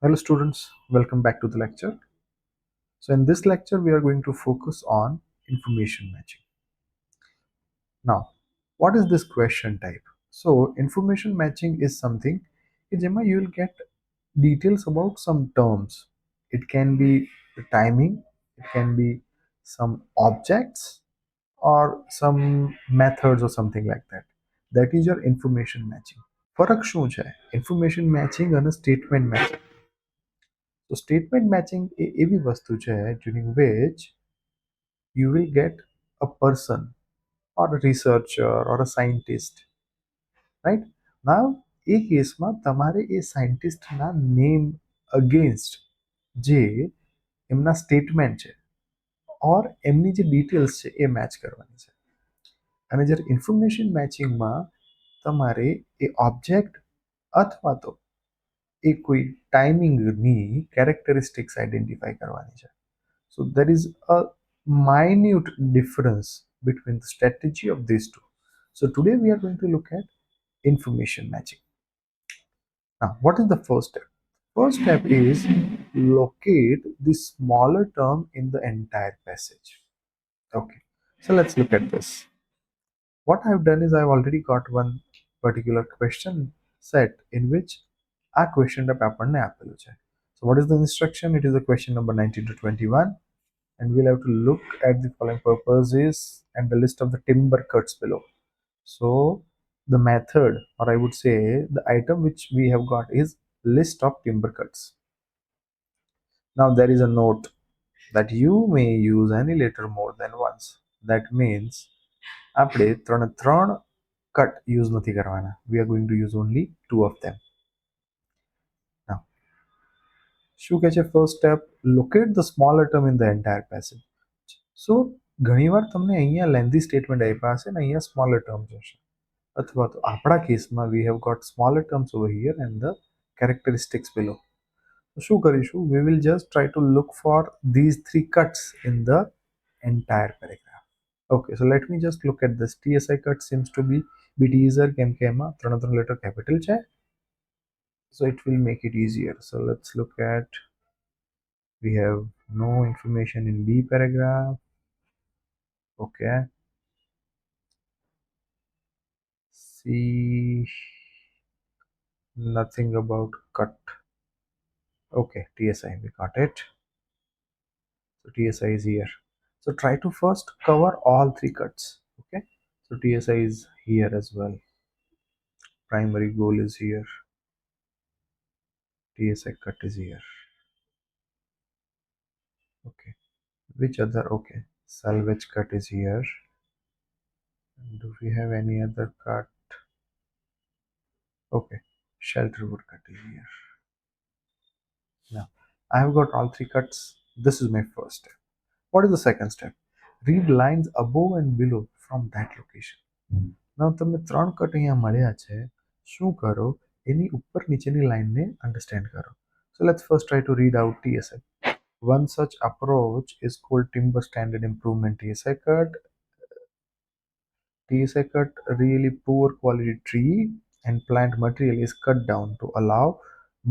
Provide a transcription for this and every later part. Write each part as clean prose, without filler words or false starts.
Hello students, welcome back to the lecture. So in this lecture we are going to focus on information matching. Now, what is this question type? So information matching is something कि जेमा you will get details about some terms. It can be the timing, it can be some objects or some methods or something like that. That is your information matching. ફરક શું છે information matching અને statement matching. So statement matching એ એવી વસ્તુ છે during which you will get a person or a researcher or a scientist, right? Now એ કેસમાં તમારે એ સાયન્ટિસ્ટના name against જે એમના સ્ટેટમેન્ટ છે ઓર એમની જે ડિટેલ્સ છે એ મેચ કરવાની છે. અને જ્યારે ઇન્ફોર્મેશન મેચિંગમાં તમારે એ ઓબ્જેક્ટ અથવા તો એ કોઈ ટાઈમિંગની કેરેક્ટરિસ્ટિક્સ આઈડેન્ટિફાઈ કરવાની છે. So there is a minute difference between the strategy of these two. So today we are going to look at information matching. Now, what is the first step? First step is locate the smaller term in the entire passage. Okay, so let's look at this. What I've done is I've already got one particular question set in which આ question type આપણને આપેલું છે. So what is the instruction? It is the question number 19 to 21, and we'll have to look at the following purposes and the list of the timber cuts below. So the method, or I would say the item which we have got, is list of timber cuts. Now there is a note that you may use any letter more than once. That means આપણે ત્રણ cut use નથી કરવાના. We are going to use only two of them. Now શું કહે છે first step, locate the smaller term in the entire passage. સો ઘણીવાર તમને અહીંયા લેન્ધી સ્ટેટમેન્ટ આપ્યા હશે ને અહીંયા સ્મોલર ટર્મ્સ હશે, અથવા તો આપણા કેસમાં we have got smaller terms over here and the characteristics below. તો શું કરીશું, we will just try to look for these three cuts in the entire paragraph. Okay, so let me just look at this. TSI cut seems to be bit easier કેમ કે એમાં ત્રણ letter capital છે. So it will make it easier. So let's look at, we have no information in B paragraph. Okay, see nothing about cut. Okay, TSI, we got it. So TSI is here. So try to first cover all three cuts. Okay, so TSI is here as well. Primary goal is here. TSI cut is here. Okay, which other? Okay, salvage cut is here. Do we have any other cut? Okay, shelter wood cut is here. Now I have got all three cuts. This is my first step. What is the second step? Read lines above and below from that location. Now તમે ત્રણ cut અહીંયા મળ્યા છે, શું કરો એની ઉપર નીચેની લાઈનને અંડરસ્ટેન્ડ કરો. So let's first try to read out TSI. One such approach is called timber standard improvement TSI cut. TSI cut, really poor quality tree and plant material is cut down to allow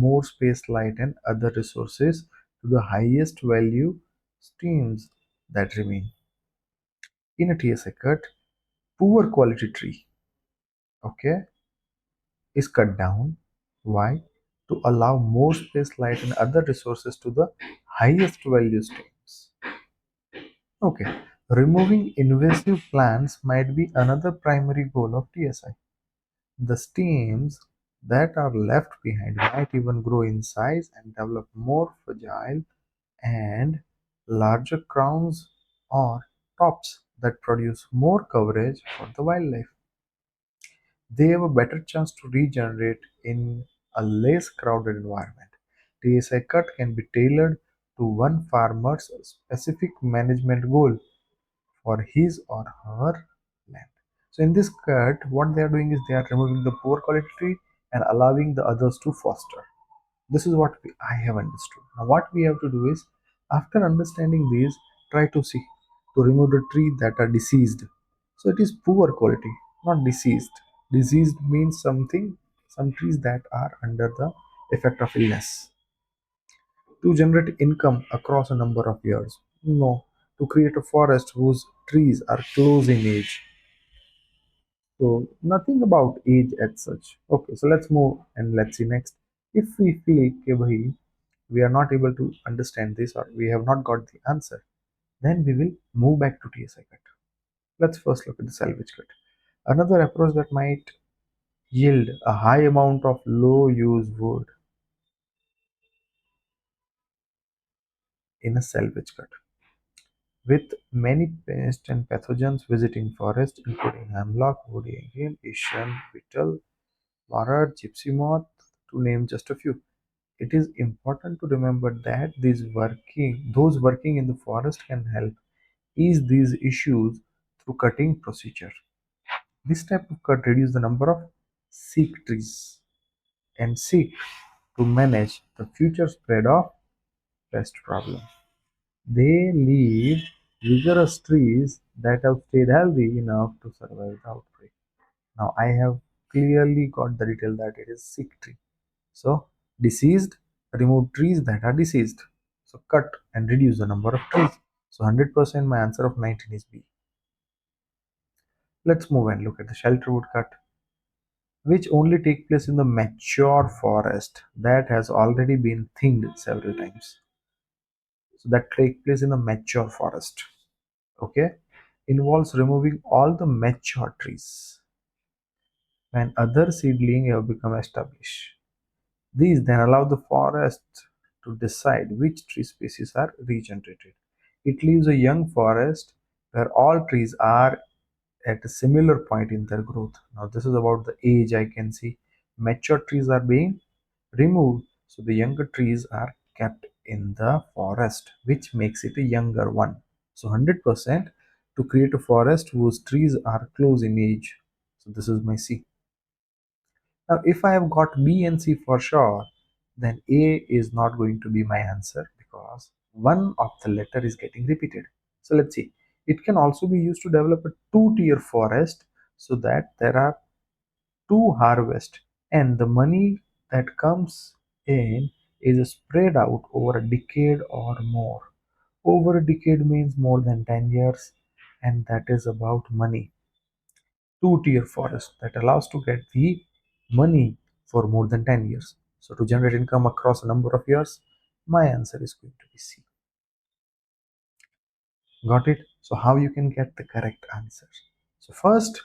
more space, light and other resources to the highest value streams that remain. In a TSI cut, poor quality tree, okay, is cut down. Why? To allow more space, light and other resources to the highest value streams. Okay, removing invasive plants might be another primary goal of TSI. The stems that are left behind might even grow in size and develop more fragile and larger crowns or tops that produce more coverage for the wildlife. They have a better chance to regenerate in a less crowded environment. TSI cut can be tailored to one farmer's specific management goal for his or her land. So in this cut, what they are doing is they are removing the poor quality tree and allowing the others to foster. This is what I have understood. Now what we have to do is, after understanding these, try to see to remove the tree that are diseased. So it is poor quality, not diseased. Diseased means something, some trees that are under the effect of illness. To generate income across a number of years? No. To create a forest whose trees are close in age? So nothing about age as such. Okay, so let's move and let's see next. If we feel कि भाई we are not able to understand this or we have not got the answer, then we will move back to TSI cut. Let's first look at the salvage cut. Another approach that might yield a high amount of low use wood in a salvage cut. With many pests and pathogens visiting forest, including hemlock, woody angel, Asian beetle, borer, gypsy moth, to name just a few. It is important to remember that those working in the forest can help ease these issues through cutting procedure. This type of cut reduces the number of sick trees and seek to manage the future spread of pest problem. They leave vigorous trees that have stayed healthy enough to survive the outbreak. Now I have clearly got the detail that it is sick tree. So diseased, remove trees that are diseased. So cut and reduce the number of trees. So 100% my answer of 19 is B. Let's move and look at the shelter wood cut, which only take place in the mature forest that has already been thinned several times. So that take place in the mature forest. Okay, involves removing all the mature trees when other seedling have become established. These then allow the forest to decide which tree species are regenerated. It leaves a young forest where all trees are at a similar point in their growth. Now, this is about the age. I can see mature trees are being removed, so the younger trees are kept in the forest, which makes it a younger one. So, 100% to create a forest whose trees are close in age. So, this is my C. Now, if I have got B and C for sure, then A is not going to be my answer because one of the letter is getting repeated. So let's see. It can also be used to develop a two-tier forest so that there are two harvests and the money that comes in is spread out over a decade or more. Over a decade means more than 10 years, and that is about money. Two-tier forest that allows to get the money for more than 10 years. So to generate income across a number of years, my answer is going to be C. Got it? So how you can get the correct answer? So first,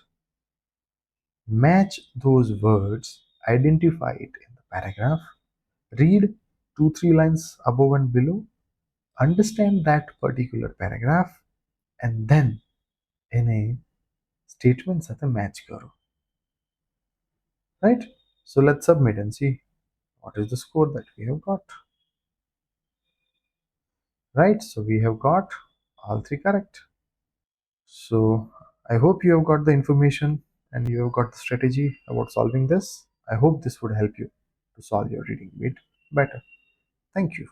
match those words, identify it in the paragraph, read 2 3 lines above and below, understand that particular paragraph, and then in a statement set a match karo. Right? So let's submit and see what is the score that we have got. Right, so we have got all three correct. So I hope you have got the information and you have got the strategy about solving this. I hope this would help you to solve your reading bit better. Thank you.